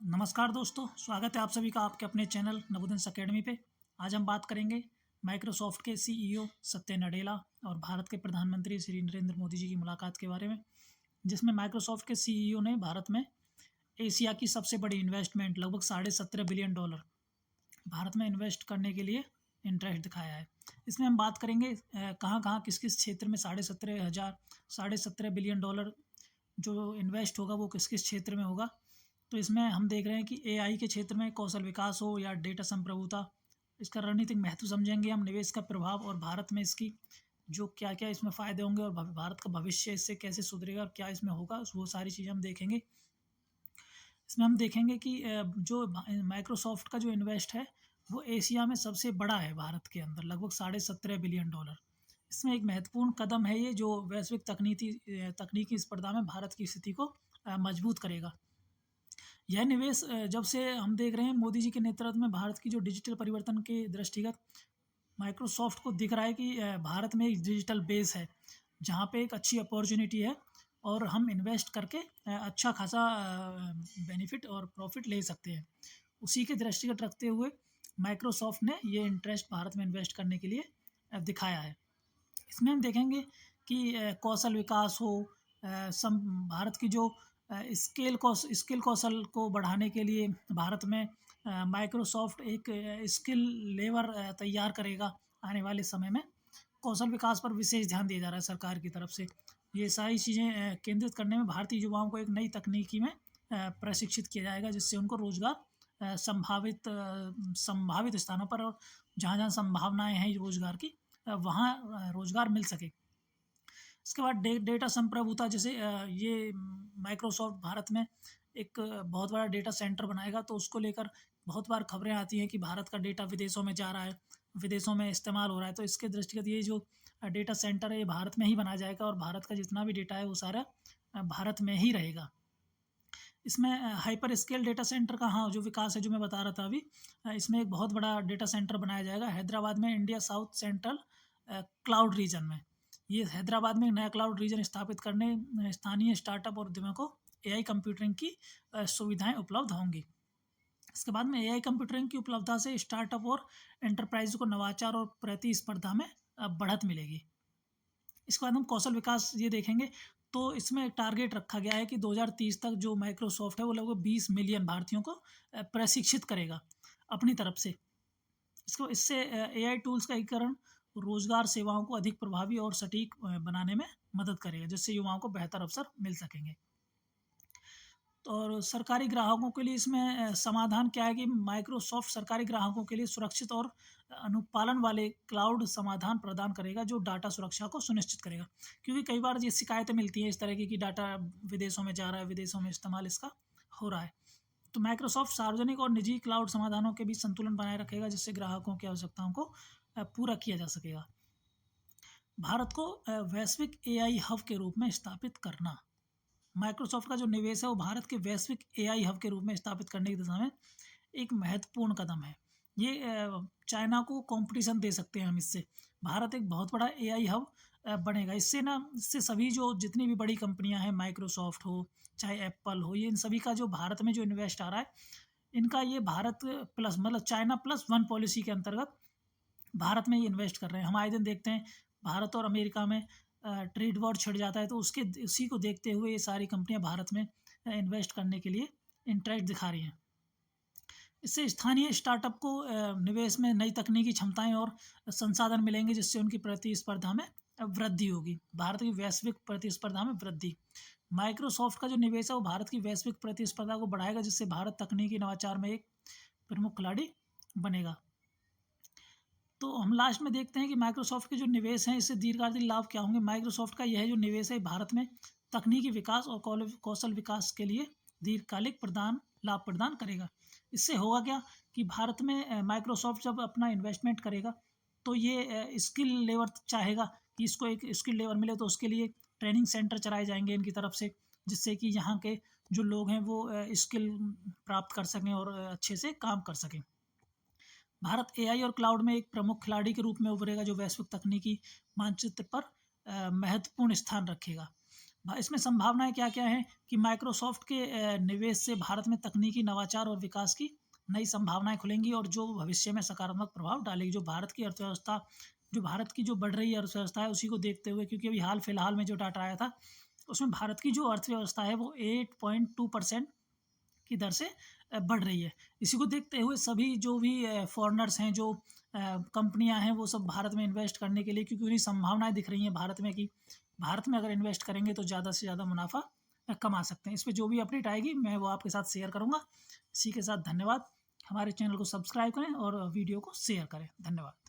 नमस्कार दोस्तों, स्वागत है आप सभी का आपके अपने चैनल नवोदय अकेडमी पे। आज हम बात करेंगे माइक्रोसॉफ्ट के सीईओ सत्य नडेला और भारत के प्रधानमंत्री श्री नरेंद्र मोदी जी की मुलाकात के बारे में, जिसमें माइक्रोसॉफ्ट के सीईओ ने भारत में एशिया की सबसे बड़ी इन्वेस्टमेंट लगभग $17.5 बिलियन भारत में इन्वेस्ट करने के लिए इंटरेस्ट दिखाया है। इसमें हम बात करेंगे कहाँ-कहाँ, किस-किस क्षेत्र में $17.5 बिलियन जो इन्वेस्ट होगा वो किस-किस क्षेत्र में होगा। तो इसमें हम देख रहे हैं कि एआई के क्षेत्र में कौशल विकास हो या डेटा संप्रभुता, इसका रणनीतिक महत्व समझेंगे हम, निवेश का प्रभाव और भारत में इसकी जो क्या-क्या इसमें फ़ायदे होंगे और भारत का भविष्य इससे कैसे सुधरेगा और क्या इसमें होगा, वो सारी चीज़ें हम देखेंगे। इसमें हम देखेंगे कि जो माइक्रोसॉफ्ट का जो इन्वेस्ट है, वो एशिया में सबसे बड़ा है भारत के अंदर, लगभग $17.5 बिलियन। इसमें एक महत्वपूर्ण कदम है ये, जो वैश्विक तकनीकी स्पर्धा में भारत की स्थिति को मजबूत करेगा। यह निवेश जब से हम देख रहे हैं मोदी जी के नेतृत्व में भारत की जो डिजिटल परिवर्तन के दृष्टिगत माइक्रोसॉफ्ट को दिख रहा है कि भारत में एक डिजिटल बेस है, जहाँ पे एक अच्छी अपॉर्चुनिटी है और हम इन्वेस्ट करके अच्छा खासा बेनिफिट और प्रॉफिट ले सकते हैं। उसी के दृष्टिगत रखते हुए माइक्रोसॉफ्ट ने ये इंटरेस्ट भारत में इन्वेस्ट करने के लिए दिखाया है। इसमें हम देखेंगे कि कौशल विकास हो, भारत की जो स्किल कौशल को बढ़ाने के लिए भारत में माइक्रोसॉफ्ट एक स्किल लेबर तैयार करेगा आने वाले समय में। कौशल विकास पर विशेष ध्यान दिया जा रहा है सरकार की तरफ से। ये सारी चीज़ें केंद्रित करने में भारतीय युवाओं को एक नई तकनीकी में प्रशिक्षित किया जाएगा, जिससे उनको रोज़गार संभावित स्थानों पर और जहाँ-जहाँ संभावनाएँ हैं रोज़गार की, वहाँ रोज़गार मिल सके। इसके बाद डेटा संप्रभुता, जैसे ये माइक्रोसॉफ्ट भारत में एक बहुत बड़ा डेटा सेंटर बनाएगा, तो उसको लेकर बहुत बार खबरें आती हैं कि भारत का डेटा विदेशों में जा रहा है, विदेशों में इस्तेमाल हो रहा है। तो इसके दृष्टिगत ये जो डेटा सेंटर है, ये भारत में ही बनाया जाएगा और भारत का जितना भी डेटा है वो सारा भारत में ही रहेगा। इसमें हाइपर स्केल डेटा सेंटर का, हाँ, जो विकास है जो मैं बता रहा था अभी, इसमें एक बहुत बड़ा डेटा सेंटर बनाया जाएगा हैदराबाद में, India south central cloud region में। ये हैदराबाद में एक नया क्लाउड रीजन स्थापित करने स्थानीय स्टार्टअप और उद्यमों को एआई कंप्यूटिंग की सुविधाएं उपलब्ध होंगी। इसके बाद में एआई कंप्यूटिंग की उपलब्धता से स्टार्टअप और एंटरप्राइज को नवाचार और प्रतिस्पर्धा में बढ़त मिलेगी। इसके बाद हम कौशल विकास ये देखेंगे, तो इसमें टारगेट रखा गया है कि 2030 तक जो माइक्रोसॉफ्ट है वो लगभग 20 मिलियन भारतीयों को प्रशिक्षित करेगा अपनी तरफ से। इससे एआई टूल्स का एकीकरण रोजगार सेवाओं को अधिक प्रभावी और सटीक बनाने में मदद करेगा, जिससे युवाओं को बेहतर अवसर मिल सकेंगे। और सरकारी ग्राहकों के लिए इसमें समाधान क्या है कि माइक्रोसॉफ्ट सरकारी ग्राहकों के लिए सुरक्षित और अनुपालन वाले क्लाउड समाधान प्रदान करेगा, जो डाटा सुरक्षा को सुनिश्चित करेगा। क्योंकि कई बार ये शिकायतें मिलती हैं इस तरह की कि डाटा विदेशों में जा रहा है, विदेशों में इस्तेमाल इसका हो रहा है। तो माइक्रोसॉफ्ट सार्वजनिक और निजी क्लाउड समाधानों के बीच संतुलन बनाए रखेगा, जिससे ग्राहकों की आवश्यकताओं को पूरा किया जा सकेगा। भारत को वैश्विक एआई हब के रूप में स्थापित करना, माइक्रोसॉफ्ट का जो निवेश है वो भारत के वैश्विक एआई हब के रूप में स्थापित करने की दिशा में एक महत्वपूर्ण कदम है। ये चाइना को कंपटीशन दे सकते हैं हम इससे। भारत एक बहुत बड़ा एआई हब बनेगा। इससे सभी जो जितनी भी बड़ी कंपनियां हैं, माइक्रोसॉफ्ट हो चाहे एप्पल हो, ये इन सभी का जो भारत में जो इन्वेस्ट आ रहा है, इनका ये भारत प्लस मतलब चाइना प्लस वन पॉलिसी के अंतर्गत भारत में ये इन्वेस्ट कर रहे हैं। हम आए दिन देखते हैं भारत और अमेरिका में ट्रेड वॉर छिड़ जाता है, तो उसी को देखते हुए ये सारी कंपनियां भारत में इन्वेस्ट करने के लिए इंटरेस्ट दिखा रही हैं। इससे स्थानीय स्टार्टअप को निवेश में नई तकनीकी क्षमताएं और संसाधन मिलेंगे, जिससे उनकी प्रतिस्पर्धा में वृद्धि होगी, भारत की वैश्विक प्रतिस्पर्धा में वृद्धि। माइक्रोसॉफ्ट का जो निवेश है वो भारत की वैश्विक प्रतिस्पर्धा को बढ़ाएगा, जिससे भारत तकनीकी नवाचार में एक प्रमुख खिलाड़ी बनेगा। तो हम लास्ट में देखते हैं कि माइक्रोसॉफ्ट के जो निवेश हैं, इससे दीर्घकालिक लाभ क्या होंगे। माइक्रोसॉफ्ट का यह जो निवेश है भारत में तकनीकी विकास और कौशल विकास के लिए दीर्घकालिक लाभ प्रदान करेगा। इससे होगा क्या कि भारत में माइक्रोसॉफ्ट जब अपना इन्वेस्टमेंट करेगा, तो ये स्किल लेबर चाहेगा कि इसको एक स्किल लेबर मिले, तो उसके लिए ट्रेनिंग सेंटर चलाए जाएंगे इनकी तरफ से, जिससे कि यहाँ के जो लोग हैं वो स्किल प्राप्त कर सकें और अच्छे से काम कर सकें। भारत एआई और क्लाउड में एक प्रमुख खिलाड़ी के रूप में उभरेगा, जो वैश्विक तकनीकी मानचित्र पर महत्वपूर्ण स्थान रखेगा। इसमें संभावनाएँ क्या-क्या हैं कि माइक्रोसॉफ्ट के निवेश से भारत में तकनीकी नवाचार और विकास की नई संभावनाएँ खुलेंगी और जो भविष्य में सकारात्मक प्रभाव डालेगी। जो भारत की जो बढ़ रही अर्थव्यवस्था है, उसी को देखते हुए, क्योंकि अभी हाल-फिलहाल में जो डाटा आया था, उसमें भारत की जो अर्थव्यवस्था है वो 8.2% की दर से बढ़ रही है। इसी को देखते हुए सभी जो भी फ़ॉरेनर्स हैं, जो कंपनियाँ हैं, वो सब भारत में इन्वेस्ट करने के लिए, क्योंकि उन्हें संभावनाएँ दिख रही हैं भारत में कि भारत में अगर इन्वेस्ट करेंगे तो ज़्यादा से ज़्यादा मुनाफ़ा कमा सकते हैं। इस पे जो भी अपडेट आएगी मैं वो आपके साथ शेयर करूँगा। इसी के साथ धन्यवाद। हमारे चैनल को सब्सक्राइब करें और वीडियो को शेयर करें। धन्यवाद।